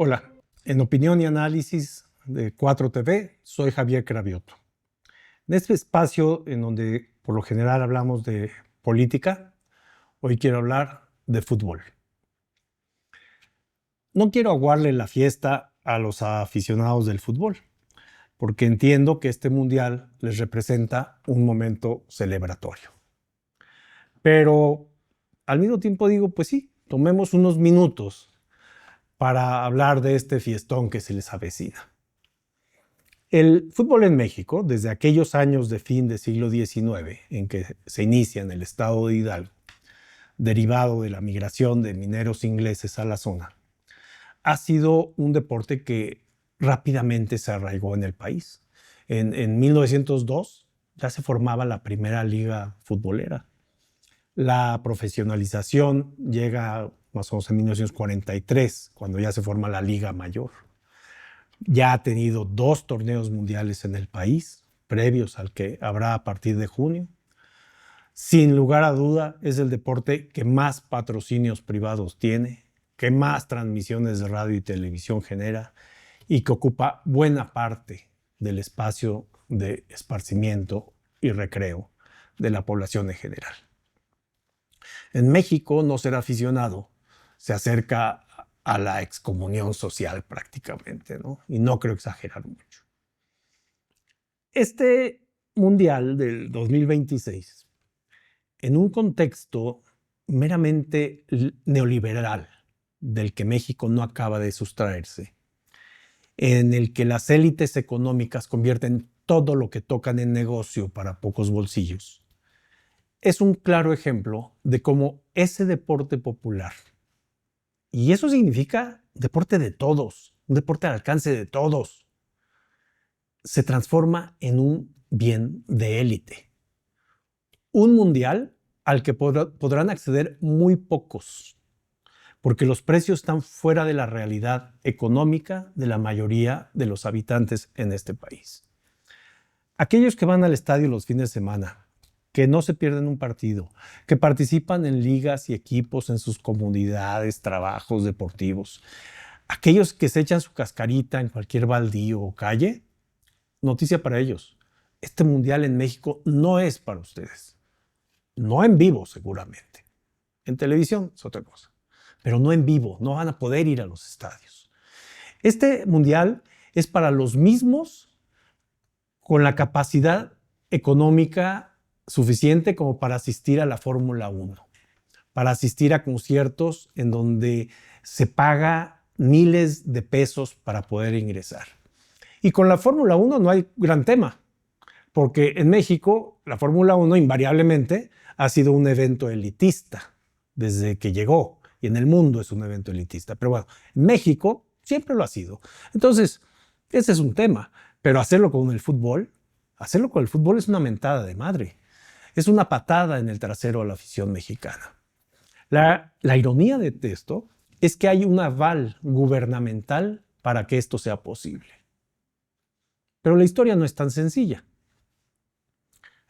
Hola, en Opinión y Análisis de 4TV, soy Javier Cravioto. En este espacio, en donde por lo general hablamos de política, hoy quiero hablar de fútbol. No quiero aguarle la fiesta a los aficionados del fútbol, porque entiendo que este mundial les representa un momento celebratorio. Pero al mismo tiempo digo, pues sí, tomemos unos minutos para hablar de este fiestón que se les avecina. El fútbol en México, desde aquellos años de fin del siglo XIX, en que se inicia en el estado de Hidalgo, derivado de la migración de mineros ingleses a la zona, ha sido un deporte que rápidamente se arraigó en el país. En 1902 ya se formaba la primera liga futbolera. La profesionalización llega más o menos en 1943, cuando ya se forma la Liga Mayor. Ya ha tenido 2 torneos mundiales en el país, previos al que habrá a partir de junio. Sin lugar a duda, es el deporte que más patrocinios privados tiene, que más transmisiones de radio y televisión genera y que ocupa buena parte del espacio de esparcimiento y recreo de la población en general. En México, no ser aficionado se acerca a la excomunión social prácticamente, ¿no? Y no creo exagerar mucho. Este Mundial del 2026, en un contexto meramente neoliberal del que México no acaba de sustraerse, en el que las élites económicas convierten todo lo que tocan en negocio para pocos bolsillos, es un claro ejemplo de cómo ese deporte popular, y eso significa deporte de todos, un deporte al alcance de todos, se transforma en un bien de élite. Un mundial al que podrán acceder muy pocos, porque los precios están fuera de la realidad económica de la mayoría de los habitantes en este país. Aquellos que van al estadio los fines de semana, que no se pierden un partido, que participan en ligas y equipos en sus comunidades, trabajos deportivos, aquellos que se echan su cascarita en cualquier baldío o calle, noticia para ellos. Este mundial en México no es para ustedes. No en vivo, seguramente. En televisión es otra cosa. Pero no en vivo, no van a poder ir a los estadios. Este mundial es para los mismos con la capacidad económica suficiente como para asistir a la Fórmula 1, para asistir a conciertos en donde se paga miles de pesos para poder ingresar. Y con la Fórmula 1 no hay gran tema, porque en México la Fórmula 1 invariablemente ha sido un evento elitista desde que llegó, y en el mundo es un evento elitista. Pero bueno, en México siempre lo ha sido. Entonces, ese es un tema, pero hacerlo con el fútbol es una mentada de madre. Es una patada en el trasero a la afición mexicana. La ironía de esto es que hay un aval gubernamental para que esto sea posible. Pero la historia no es tan sencilla.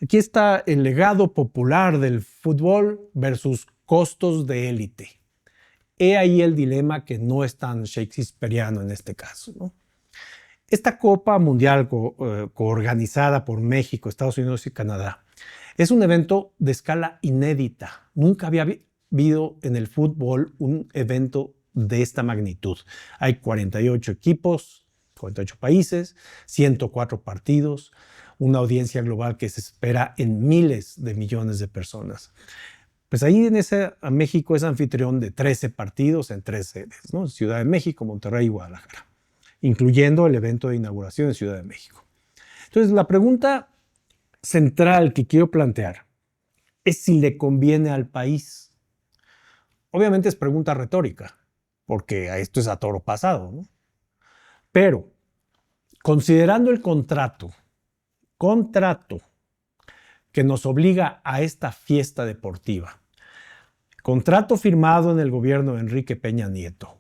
Aquí está el legado popular del fútbol versus costos de élite. He ahí el dilema que no es tan shakespeariano en este caso, ¿no? Esta Copa Mundial coorganizada por México, Estados Unidos y Canadá es un evento de escala inédita. Nunca había habido en el fútbol un evento de esta magnitud. Hay 48 equipos, 48 países, 104 partidos, una audiencia global que se espera en miles de millones de personas. Pues ahí México es anfitrión de 13 partidos en 3 sedes, ¿no? Ciudad de México, Monterrey y Guadalajara, incluyendo el evento de inauguración en Ciudad de México. Entonces, la pregunta central que quiero plantear es si le conviene al país. Obviamente es pregunta retórica, porque esto es a toro pasado, ¿no? Pero, considerando el contrato que nos obliga a esta fiesta deportiva, contrato firmado en el gobierno de Enrique Peña Nieto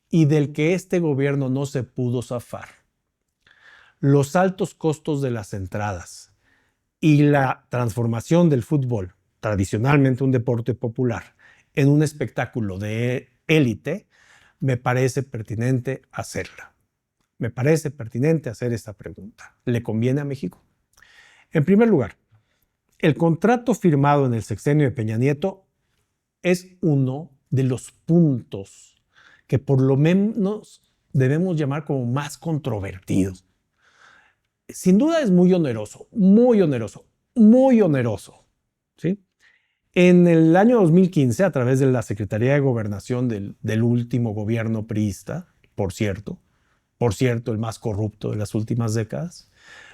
y del que este gobierno no se pudo zafar, los altos costos de las entradas y la transformación del fútbol, tradicionalmente un deporte popular, en un espectáculo de élite, me parece pertinente hacerla. Me parece pertinente hacer esta pregunta. ¿Le conviene a México? En primer lugar, el contrato firmado en el sexenio de Peña Nieto es uno de los puntos que por lo menos debemos llamar como más controvertidos. Sin duda es muy oneroso, muy oneroso, muy oneroso, ¿sí? En el año 2015, a través de la Secretaría de Gobernación del último gobierno priista, por cierto, el más corrupto de las últimas décadas,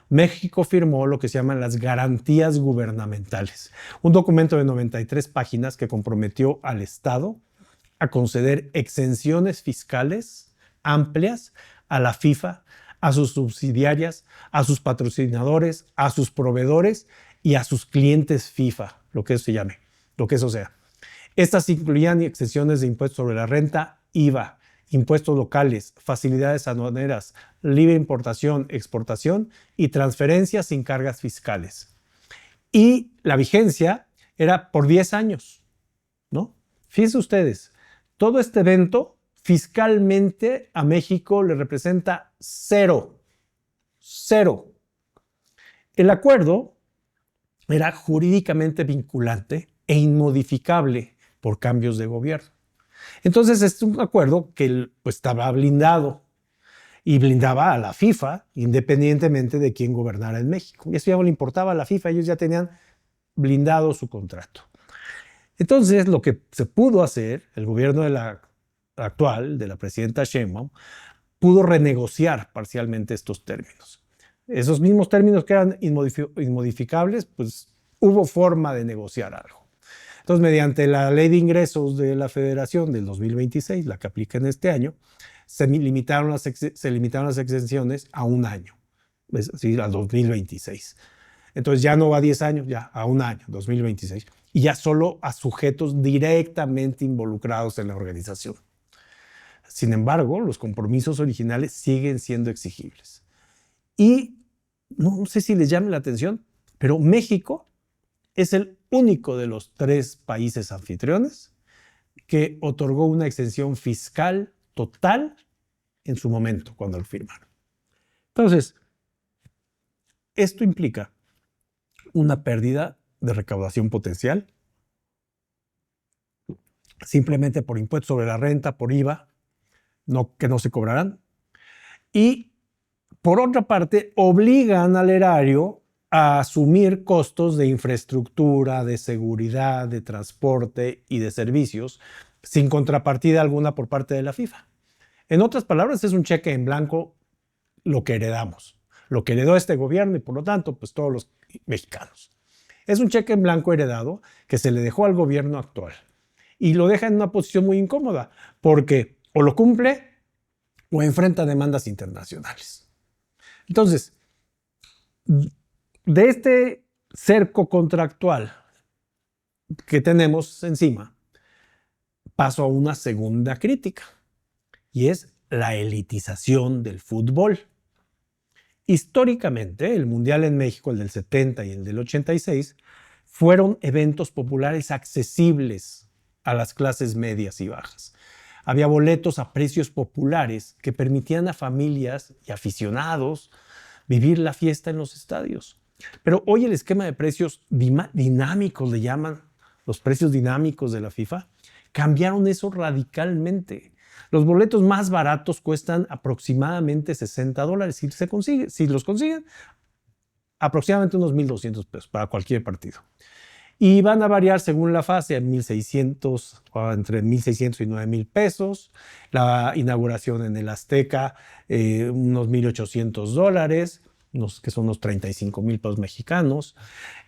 México firmó lo que se llaman las garantías gubernamentales, un documento de 93 páginas que comprometió al Estado a conceder exenciones fiscales amplias a la FIFA, a sus subsidiarias, a sus patrocinadores, a sus proveedores y a sus clientes FIFA, lo que eso se llame, lo que eso sea. Estas incluían exenciones de impuestos sobre la renta, IVA, impuestos locales, facilidades aduaneras, libre importación, exportación y transferencias sin cargas fiscales. Y la vigencia era por 10 años, ¿no? Fíjense ustedes, todo este evento fiscalmente a México le representa cero. Cero. El acuerdo era jurídicamente vinculante e inmodificable por cambios de gobierno. Entonces es un acuerdo que pues, estaba blindado y blindaba a la FIFA independientemente de quién gobernara en México. Y eso ya no le importaba a la FIFA, ellos ya tenían blindado su contrato. Entonces lo que se pudo hacer, el gobierno actual, de la presidenta Sheinbaum, pudo renegociar parcialmente estos términos. Esos mismos términos que eran inmodificables, pues hubo forma de negociar algo. Entonces, mediante la Ley de Ingresos de la Federación del 2026, la que aplica en este año, se limitaron las exenciones a un año, es decir, al 2026. Entonces ya no va a 10 años, ya a un año, 2026. Y ya solo a sujetos directamente involucrados en la organización. Sin embargo, los compromisos originales siguen siendo exigibles. Y no sé si les llame la atención, pero México es el único de los 3 países anfitriones que otorgó una exención fiscal total en su momento, cuando lo firmaron. Entonces, esto implica una pérdida de recaudación potencial, simplemente por impuestos sobre la renta, por IVA, que no se cobrarán. Y, por otra parte, obligan al erario a asumir costos de infraestructura, de seguridad, de transporte y de servicios sin contrapartida alguna por parte de la FIFA. En otras palabras, es un cheque en blanco lo que heredamos, lo que heredó este gobierno y por lo tanto, pues todos los mexicanos. Es un cheque en blanco heredado que se le dejó al gobierno actual y lo deja en una posición muy incómoda porque o lo cumple o enfrenta demandas internacionales. Entonces, de este cerco contractual que tenemos encima, paso a una segunda crítica, y es la elitización del fútbol. Históricamente, el Mundial en México, el del 70 y el del 86, fueron eventos populares accesibles a las clases medias y bajas. Había boletos a precios populares que permitían a familias y aficionados vivir la fiesta en los estadios. Pero hoy el esquema de precios dinámicos, le llaman los precios dinámicos de la FIFA, cambiaron eso radicalmente. Los boletos más baratos cuestan aproximadamente $60. Si los consiguen, aproximadamente unos $1,200 para cualquier partido. Y van a variar según la fase, entre 1,600 y $9,000. La inauguración en el Azteca, unos $1,800, que son unos 35,000 pesos mexicanos.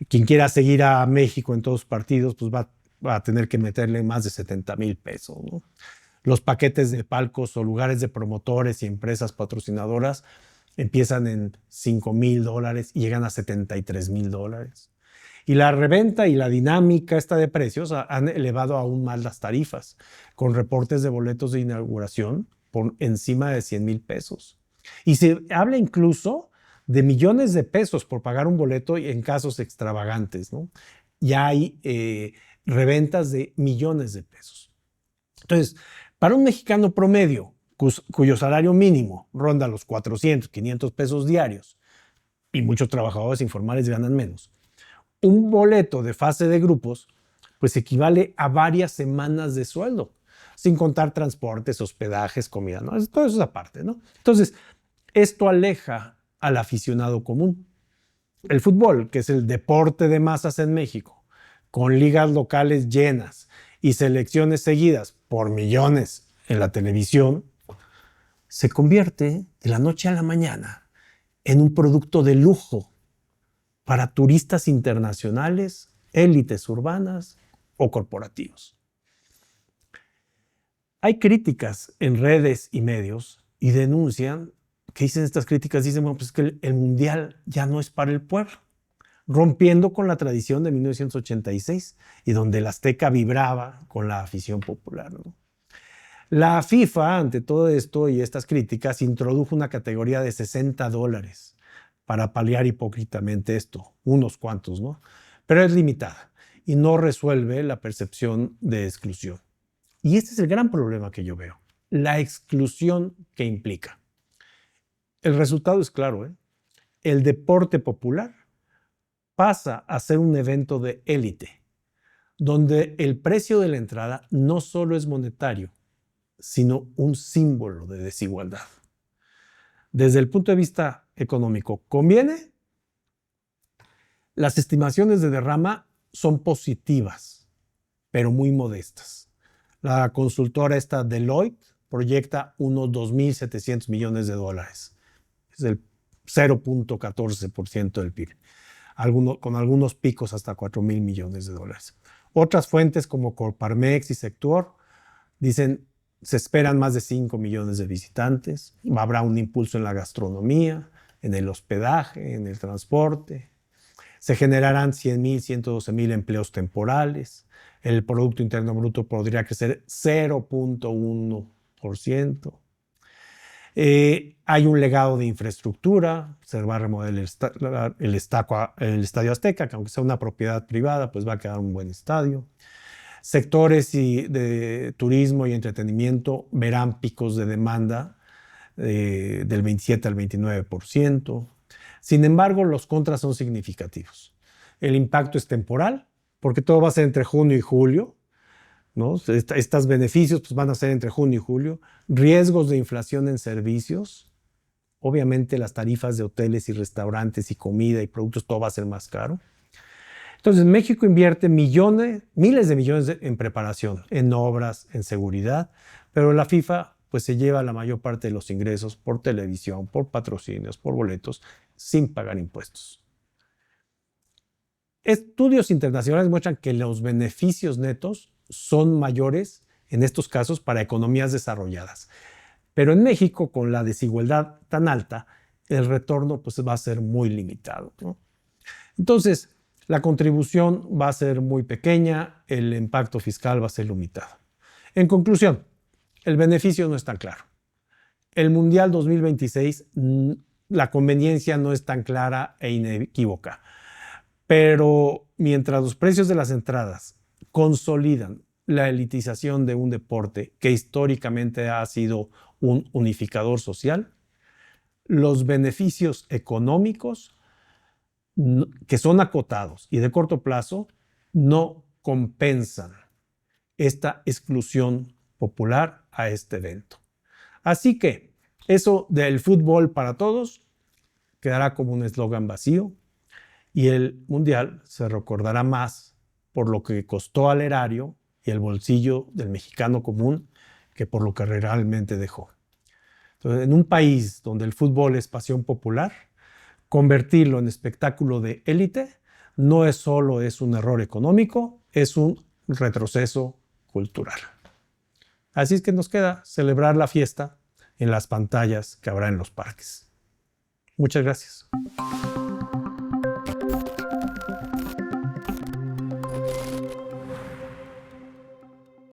Quien quiera seguir a México en todos los partidos, pues va a tener que meterle más de 70,000 pesos, ¿no? Los paquetes de palcos o lugares de promotores y empresas patrocinadoras empiezan en $5,000 y llegan a $73,000. Y la reventa y la dinámica esta de precios han elevado aún más las tarifas, con reportes de boletos de inauguración por encima de 100,000 pesos. Y se habla incluso de millones de pesos por pagar un boleto en casos extravagantes, ¿no? Ya hay reventas de millones de pesos. Entonces, Para un mexicano promedio, cuyo salario mínimo ronda los 400, 500 pesos diarios, y muchos trabajadores informales ganan menos, un boleto de fase de grupos pues equivale a varias semanas de sueldo, sin contar transportes, hospedajes, comida, ¿no? Todo eso es aparte, ¿no? Entonces, esto aleja al aficionado común. El fútbol, que es el deporte de masas en México, con ligas locales llenas y selecciones seguidas por millones en la televisión, se convierte de la noche a la mañana en un producto de lujo para turistas internacionales, élites urbanas o corporativos. Hay críticas en redes y medios y denuncian, que dicen estas críticas, dicen, bueno, pues que el Mundial ya no es para el pueblo, rompiendo con la tradición de 1986 y donde el Azteca vibraba con la afición popular, ¿no? La FIFA, ante todo esto y estas críticas, introdujo una categoría de $60 para paliar hipócritamente esto, unos cuantos, ¿no? Pero es limitada y no resuelve la percepción de exclusión. Y este es el gran problema que yo veo, la exclusión que implica. El resultado es claro, ¿eh? El deporte popular pasa a ser un evento de élite, donde el precio de la entrada no solo es monetario, sino un símbolo de desigualdad. Desde el punto de vista económico, ¿conviene? Las estimaciones de derrama son positivas, pero muy modestas. La consultora esta Deloitte proyecta unos $2.700 millones. Es el 0.14% del PIB, con algunos picos hasta $4.000 millones. Otras fuentes como Coparmex y Sector dicen se esperan más de 5 millones de visitantes, habrá un impulso en la gastronomía, en el hospedaje, en el transporte, se generarán 100,000, 112,000 empleos temporales, el Producto Interno Bruto podría crecer 0.1%. Hay un legado de infraestructura, se va a remodelar el Estadio Azteca, que aunque sea una propiedad privada, pues va a quedar un buen estadio. Sectores de turismo y entretenimiento verán picos de demanda del 27 al 29%. Sin embargo, los contras son significativos. El impacto es temporal, porque todo va a ser entre junio y julio, ¿no? Estos beneficios pues, van a ser entre junio y julio. Riesgos de inflación en servicios. Obviamente las tarifas de hoteles y restaurantes y comida y productos, todo va a ser más caro. Entonces, México invierte miles de millones en preparación, en obras, en seguridad, pero la FIFA pues, se lleva la mayor parte de los ingresos por televisión, por patrocinios, por boletos, sin pagar impuestos. Estudios internacionales muestran que los beneficios netos son mayores en estos casos para economías desarrolladas. Pero en México, con la desigualdad tan alta, el retorno pues, va a ser muy limitado, ¿no? Entonces, la contribución va a ser muy pequeña, el impacto fiscal va a ser limitado. En conclusión, el beneficio no es tan claro. El Mundial 2026, la conveniencia no es tan clara e inequívoca. Pero mientras los precios de las entradas consolidan la elitización de un deporte que históricamente ha sido un unificador social, los beneficios económicos que son acotados y de corto plazo no compensan esta exclusión popular a este evento. Así que eso del fútbol para todos quedará como un eslogan vacío y el Mundial se recordará más por lo que costó al erario y el bolsillo del mexicano común que por lo que realmente dejó. Entonces, en un país donde el fútbol es pasión popular, convertirlo en espectáculo de élite no es solo un error económico, es un retroceso cultural. Así es que nos queda celebrar la fiesta en las pantallas que habrá en los parques. Muchas gracias.